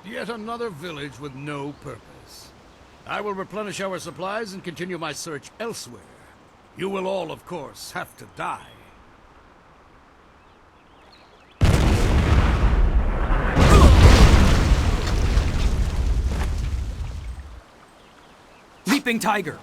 Yet another village with no purpose. I will replenish our supplies and continue my search elsewhere. You will all, of course, have to die. Leaping Tiger!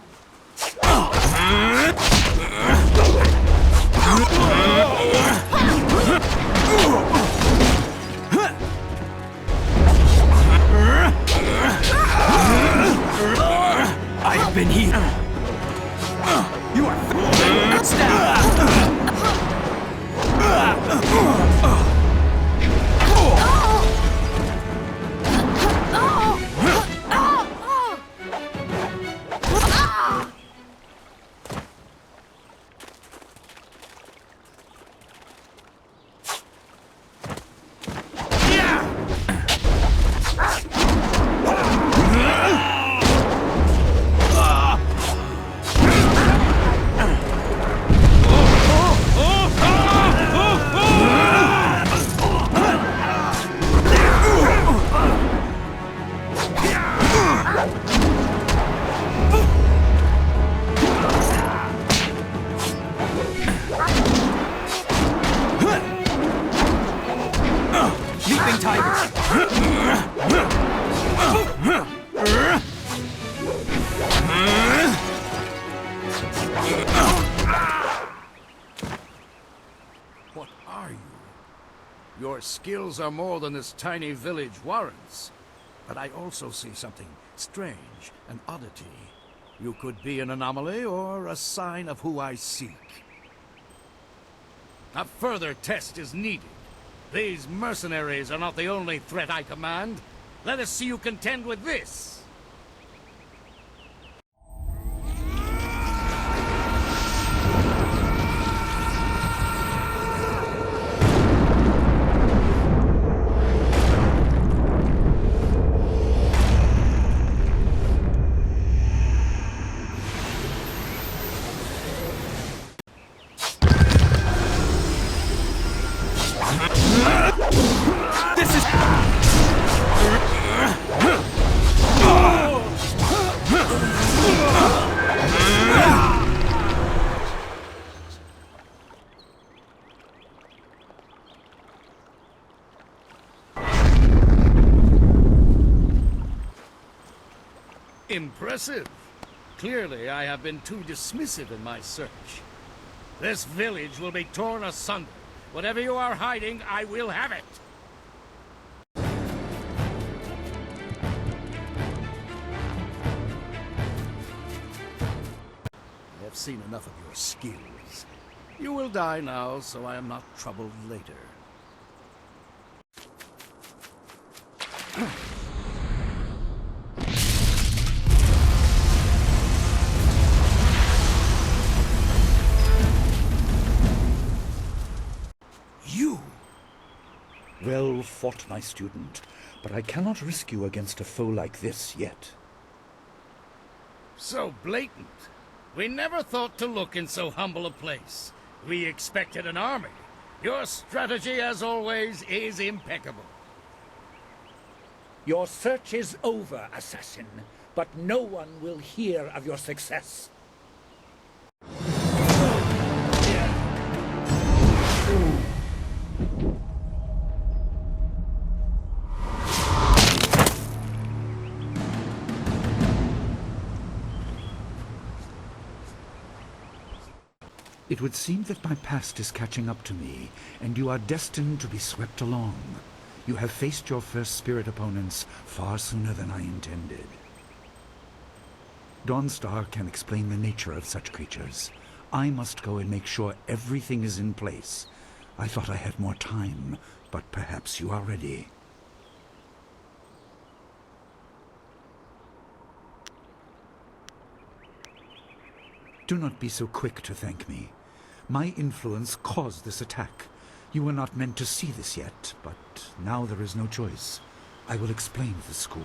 I have been here. You are stabbed. What are you? Your skills are more than this tiny village warrants. But I also see something strange, an oddity. You could be an anomaly or a sign of who I seek. A further test is needed. These mercenaries are not the only threat I command. Let us see you contend with this! Impressive. Clearly, I have been too dismissive in my search. This village will be torn asunder. Whatever you are hiding, I will have it. I have seen enough of your skills. You will die now, so I am not troubled later. Well fought, my student, but I cannot risk you against a foe like this yet. So blatant. We never thought to look in so humble a place. We expected an army. Your strategy, as always, is impeccable. Your search is over, assassin, but no one will hear of your success. It would seem that my past is catching up to me, and you are destined to be swept along. You have faced your first spirit opponents far sooner than I intended. Dawnstar can explain the nature of such creatures. I must go and make sure everything is in place. I thought I had more time, but perhaps you are ready. Do not be so quick to thank me. My influence caused this attack. You were not meant to see this yet, but now there is no choice. I will explain the school.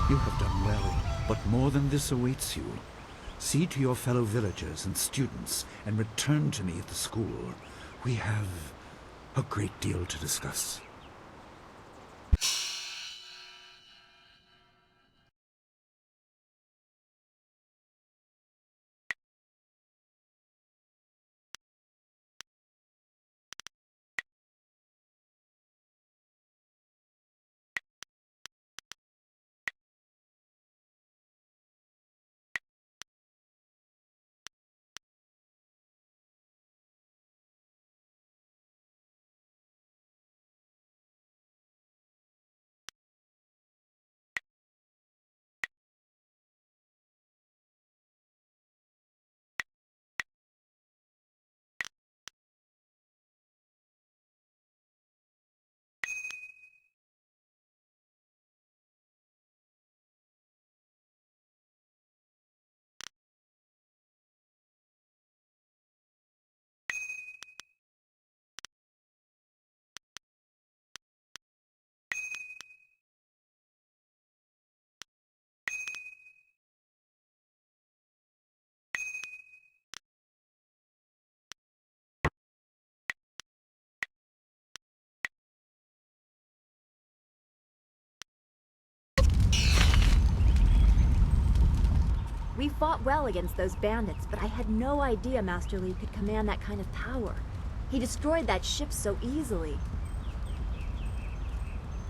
You have done well, but more than this awaits you. See to your fellow villagers and students, and return to me at the school. We have a great deal to discuss. We fought well against those bandits, but I had no idea Master Li could command that kind of power. He destroyed that ship so easily.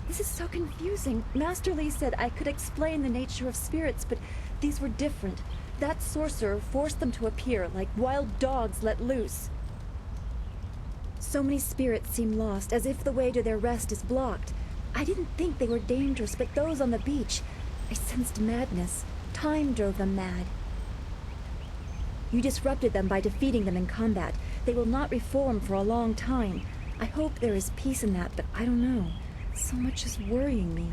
This is so confusing. Master Li said I could explain the nature of spirits, but these were different. That sorcerer forced them to appear like wild dogs let loose. So many spirits seem lost, as if the way to their rest is blocked. I didn't think they were dangerous, but those on the beach, I sensed madness. Time drove them mad. You disrupted them by defeating them in combat. They will not reform for a long time. I hope there is peace in that, but I don't know. So much is worrying me.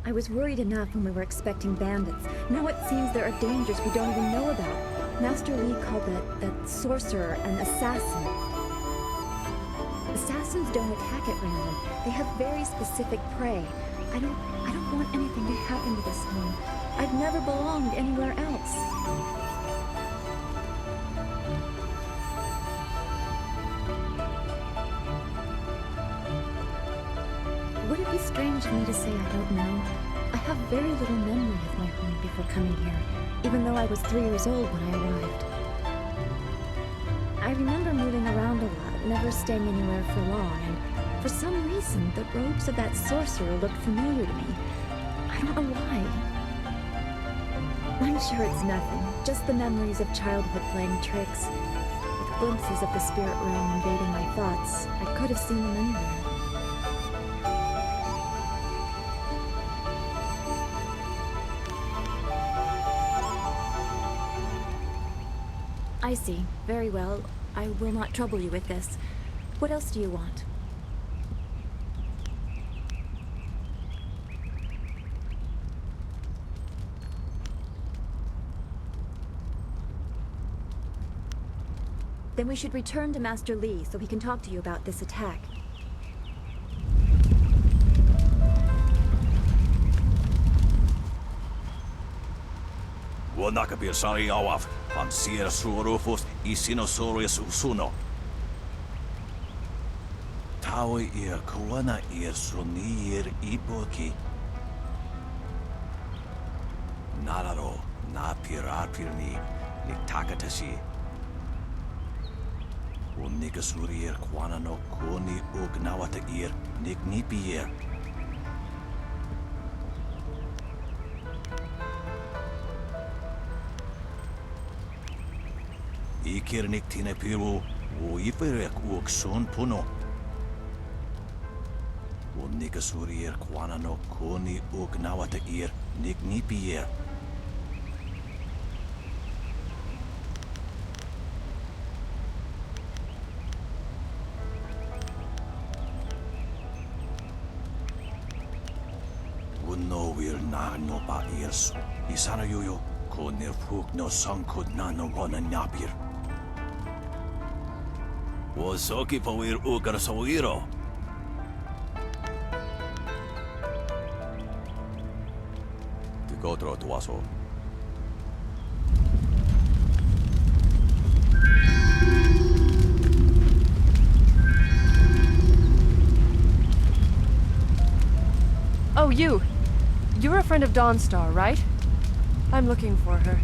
I was worried enough when we were expecting bandits. Now it seems there are dangers we don't even know about. Master Li called that sorcerer an assassin. Assassins don't attack at random. They have very specific prey. I don't want anything to happen to this home. I've never belonged anywhere else. Would it be strange of me to say I don't know? I have very little memory of my home before coming here, even though I was 3 years old when I arrived. I remember moving around a lot, never staying anywhere for long, and for some reason, the robes of that sorcerer looked familiar to me. I don't know why. I'm sure it's nothing, just the memories of childhood playing tricks. With glimpses of the spirit realm invading my thoughts, I could have seen them anywhere. I see. Very well. I will not trouble you with this. What else do you want? Then we should return to Master Li so he can talk to you about this attack. Wanakapir sari awaf, van sir surufus isinosaurus usuno. Tawi ir kuana ir sunir iboki. Nararo, na pirapirni, niktakatashi. Unikasurir kuana no kuni ugnawata ir, niknipier. Ikirnik tinepiru, uiperek uksun puno. Unikasurir kuana no kuni ugnawata ir, niknipier. Uno will na no ba ears. Isana yuyo, kunir puk no sankud na no wana napir. Wosoki pawir ugar sawiro. Tikotro tuaso. Oh, you. You're a friend of Dawnstar, right? I'm looking for her.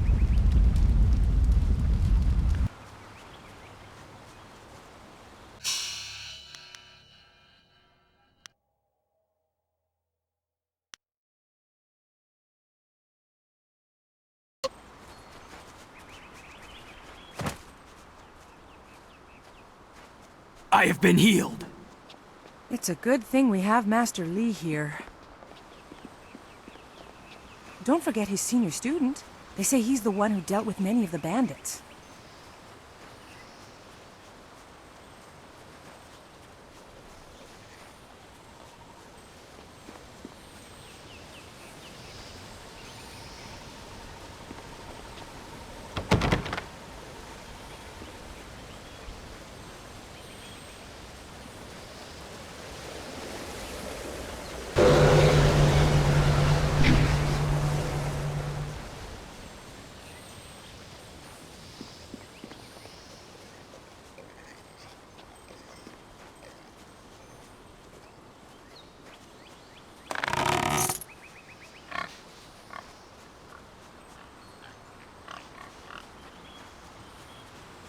I have been healed. It's a good thing we have Master Li here. Don't forget his senior student. They say he's the one who dealt with many of the bandits.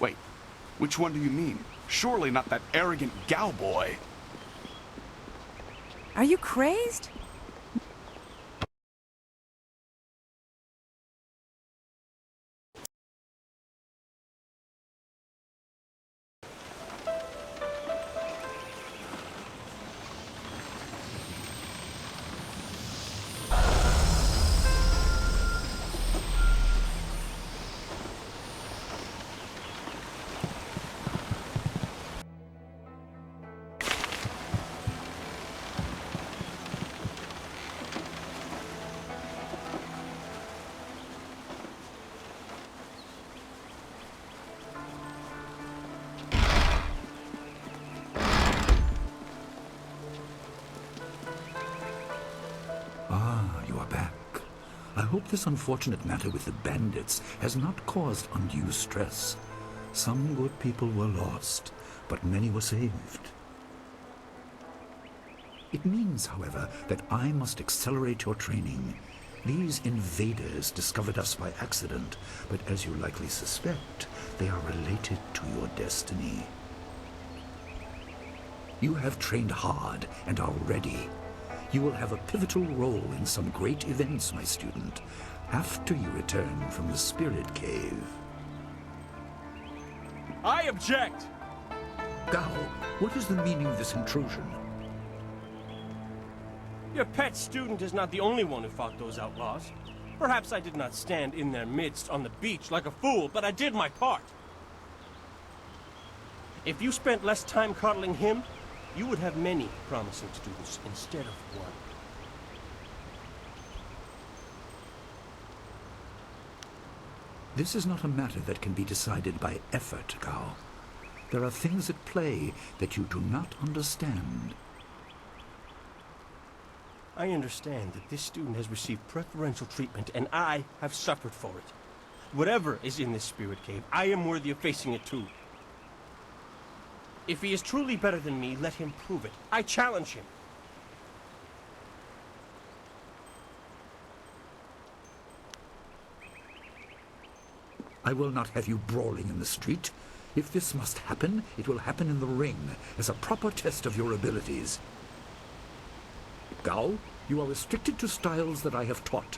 Wait, which one do you mean? Surely not that arrogant gal boy. Are you crazed? I hope this unfortunate matter with the bandits has not caused undue stress. Some good people were lost, but many were saved. It means, however, that I must accelerate your training. These invaders discovered us by accident, but as you likely suspect, they are related to your destiny. You have trained hard and are ready. You will have a pivotal role in some great events, my student, after you return from the Spirit Cave. I object! Gao, what is the meaning of this intrusion? Your pet student is not the only one who fought those outlaws. Perhaps I did not stand in their midst on the beach like a fool, but I did my part. If you spent less time coddling him, you would have many promising students instead of one. This is not a matter that can be decided by effort, Gao. There are things at play that you do not understand. I understand that this student has received preferential treatment, and I have suffered for it. Whatever is in this spirit cave, I am worthy of facing it too. If he is truly better than me, let him prove it. I challenge him. I will not have you brawling in the street. If this must happen, it will happen in the ring, as a proper test of your abilities. Gao, you are restricted to styles that I have taught.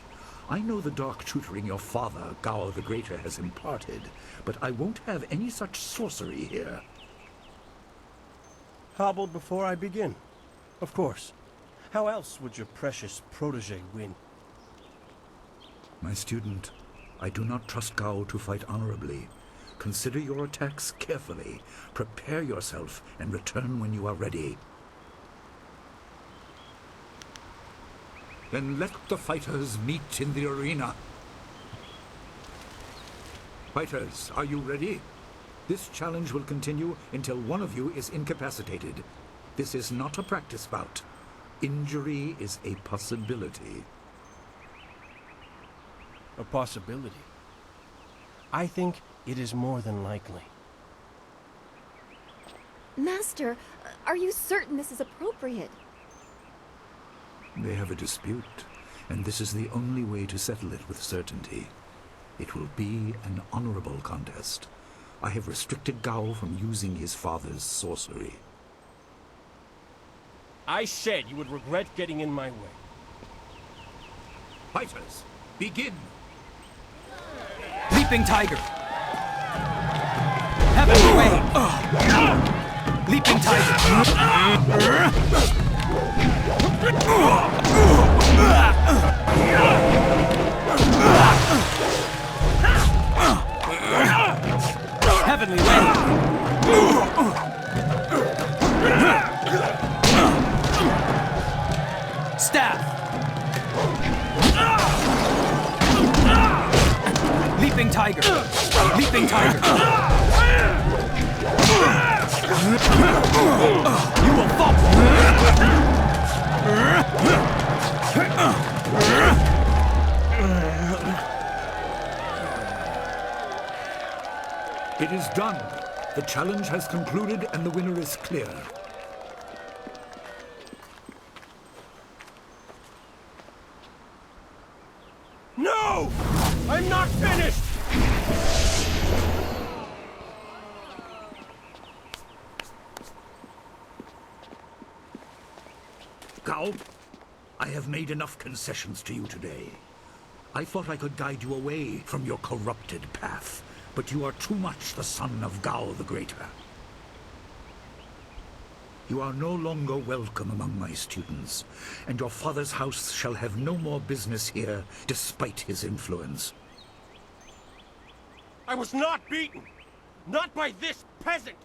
I know the dark tutoring your father, Gao the Greater, has imparted, but I won't have any such sorcery here. Hobbled before I begin. Of course. How else would your precious protege win? My student, I do not trust Gao to fight honorably. Consider your attacks carefully. Prepare yourself and return when you are ready. Then let the fighters meet in the arena. Fighters, are you ready? This challenge will continue until one of you is incapacitated. This is not a practice bout. Injury is a possibility. A possibility? I think it is more than likely. Master, are you certain this is appropriate? They have a dispute, and this is the only way to settle it with certainty. It will be an honorable contest. I have restricted Gao from using his father's sorcery. I said you would regret getting in my way. Fighters, begin! Leaping Tiger! Heavenly Wave! Leaping Tiger! Heavenly Wave! Staff! Leaping Tiger! Leaping Tiger! You will fall! It is done. The challenge has concluded and the winner is clear. No! I'm not finished! Gao. I have made enough concessions to you today. I thought I could guide you away from your corrupted path, but you are too much the son of Gao the Greater. You are no longer welcome among my students, and your father's house shall have no more business here, despite his influence. I was not beaten! Not by this peasant!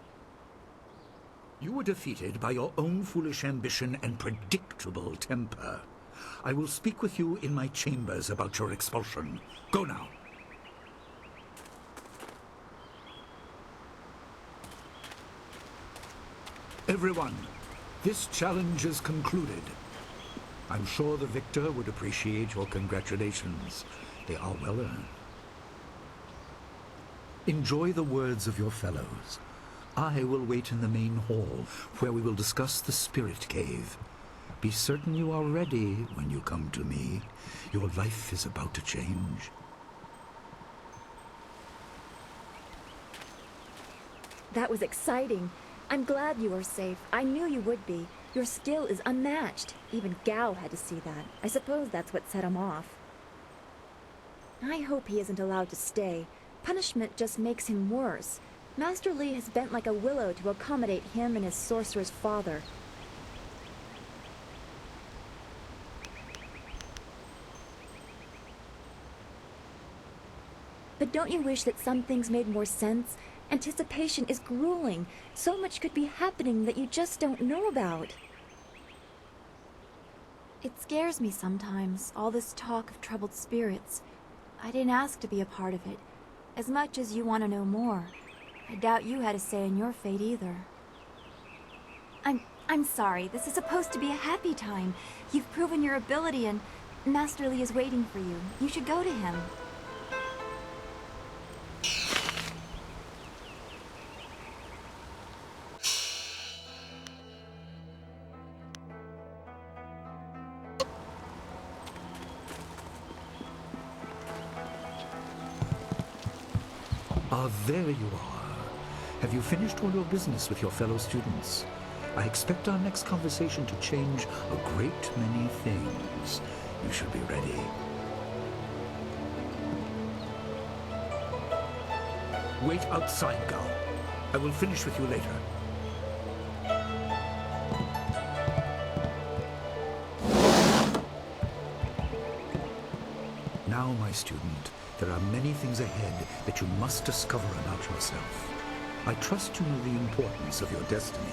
You were defeated by your own foolish ambition and predictable temper. I will speak with you in my chambers about your expulsion. Go now. Everyone, this challenge is concluded. I'm sure the victor would appreciate your congratulations. They are well earned. Enjoy the words of your fellows. I will wait in the main hall, where we will discuss the Spirit Cave. Be certain you are ready when you come to me. Your life is about to change. That was exciting. I'm glad you are safe. I knew you would be. Your skill is unmatched. Even Gao had to see that. I suppose that's what set him off. I hope he isn't allowed to stay. Punishment just makes him worse. Master Li has bent like a willow to accommodate him and his sorcerer's father. But don't you wish that some things made more sense? Anticipation is grueling. So much could be happening that you just don't know about. It scares me sometimes, all this talk of troubled spirits. I didn't ask to be a part of it. As much as you want to know more, I doubt you had a say in your fate either. I'm sorry. This is supposed to be a happy time. You've proven your ability and Master Li is waiting for you. You should go to him. Ah, there you are. Have you finished all your business with your fellow students? I expect our next conversation to change a great many things. You should be ready. Wait outside, Gao. I will finish with you later. Now, my student, there are many things ahead that you must discover about yourself. I trust you know the importance of your destiny.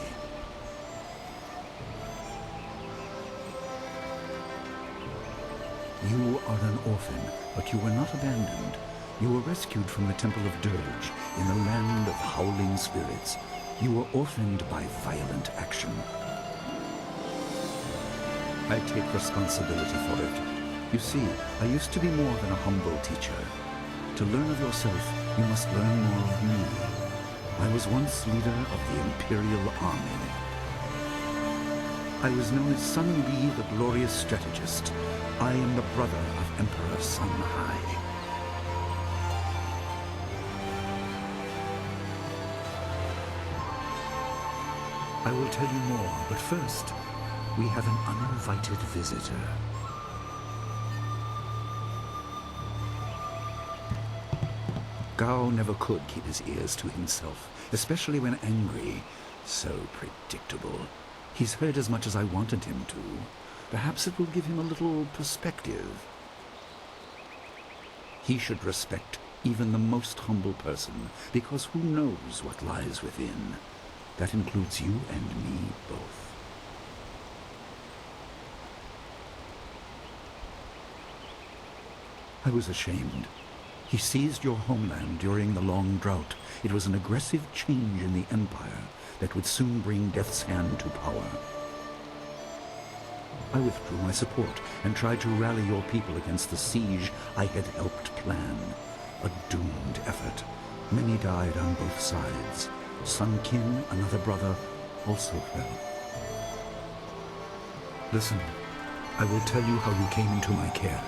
You are an orphan, but you were not abandoned. You were rescued from the Temple of Dirge in the land of howling spirits. You were orphaned by violent action. I take responsibility for it. You see, I used to be more than a humble teacher. To learn of yourself, you must learn more of me. I was once leader of the Imperial Army. I was known as Sun Li, the glorious strategist. I am the brother of Emperor Sun Hai. I will tell you more, but first, we have an uninvited visitor. Gao never could keep his ears to himself, especially when angry. So predictable. He's heard as much as I wanted him to. Perhaps it will give him a little perspective. He should respect even the most humble person, because who knows what lies within? That includes you and me both. I was ashamed. He seized your homeland during the long drought. It was an aggressive change in the Empire that would soon bring Death's Hand to power. I withdrew my support and tried to rally your people against the siege I had helped plan. A doomed effort. Many died on both sides. Sun Qin, another brother, also fell. Listen, I will tell you how you came into my care.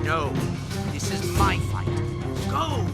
No, this is my fight. Go!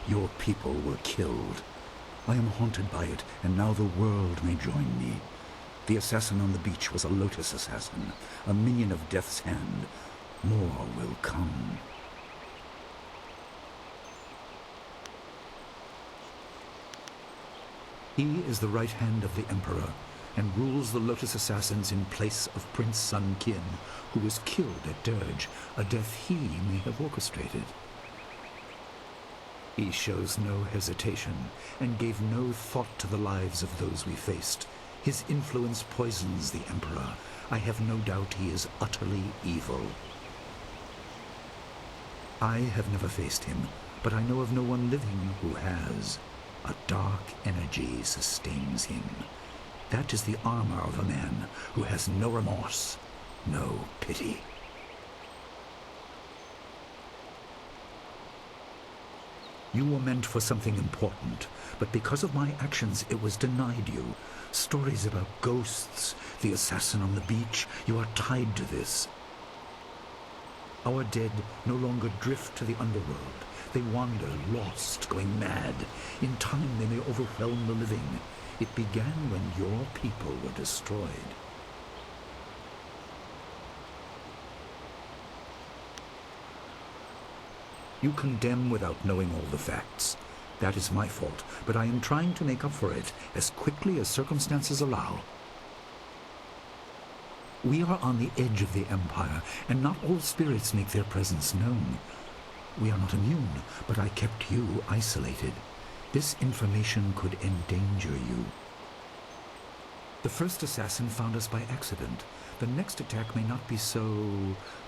Your people were killed. I am haunted by it, and now the world may join me. The assassin on the beach was a Lotus assassin, a minion of Death's Hand. More will come. He is the right hand of the Emperor, and rules the Lotus assassins in place of Prince Sun Qin, who was killed at Dirge, a death he may have orchestrated. He shows no hesitation, and gave no thought to the lives of those we faced. His influence poisons the Emperor. I have no doubt he is utterly evil. I have never faced him, but I know of no one living who has. A dark energy sustains him. That is the armor of a man who has no remorse, no pity. You were meant for something important, but because of my actions it was denied you. Stories about ghosts, the assassin on the beach, you are tied to this. Our dead no longer drift to the underworld. They wander, lost, going mad. In time they may overwhelm the living. It began when your people were destroyed. You condemn without knowing all the facts. That is my fault, but I am trying to make up for it as quickly as circumstances allow. We are on the edge of the Empire, and not all spirits make their presence known. We are not immune, but I kept you isolated. This information could endanger you. The first assassin found us by accident. The next attack may not be so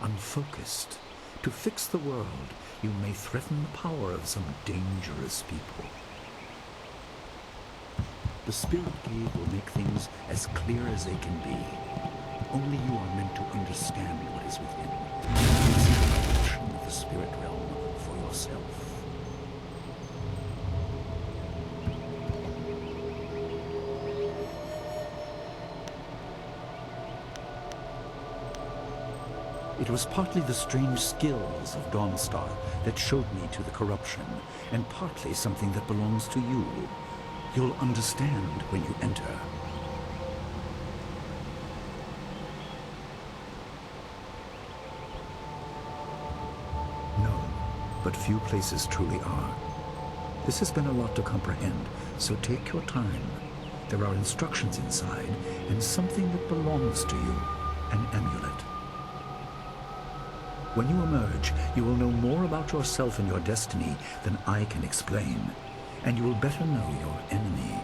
unfocused. To fix the world, you may threaten the power of some dangerous people. The Spirit Cave will make things as clear as they can be. Only you are meant to understand what is within. See the direction of the spirit realm for yourself. It was partly the strange skills of Dawnstar that showed me to the corruption, and partly something that belongs to you. You'll understand when you enter. No, but few places truly are. This has been a lot to comprehend, so take your time. There are instructions inside, and something that belongs to you, an amulet. When you emerge, you will know more about yourself and your destiny than I can explain, and you will better know your enemy.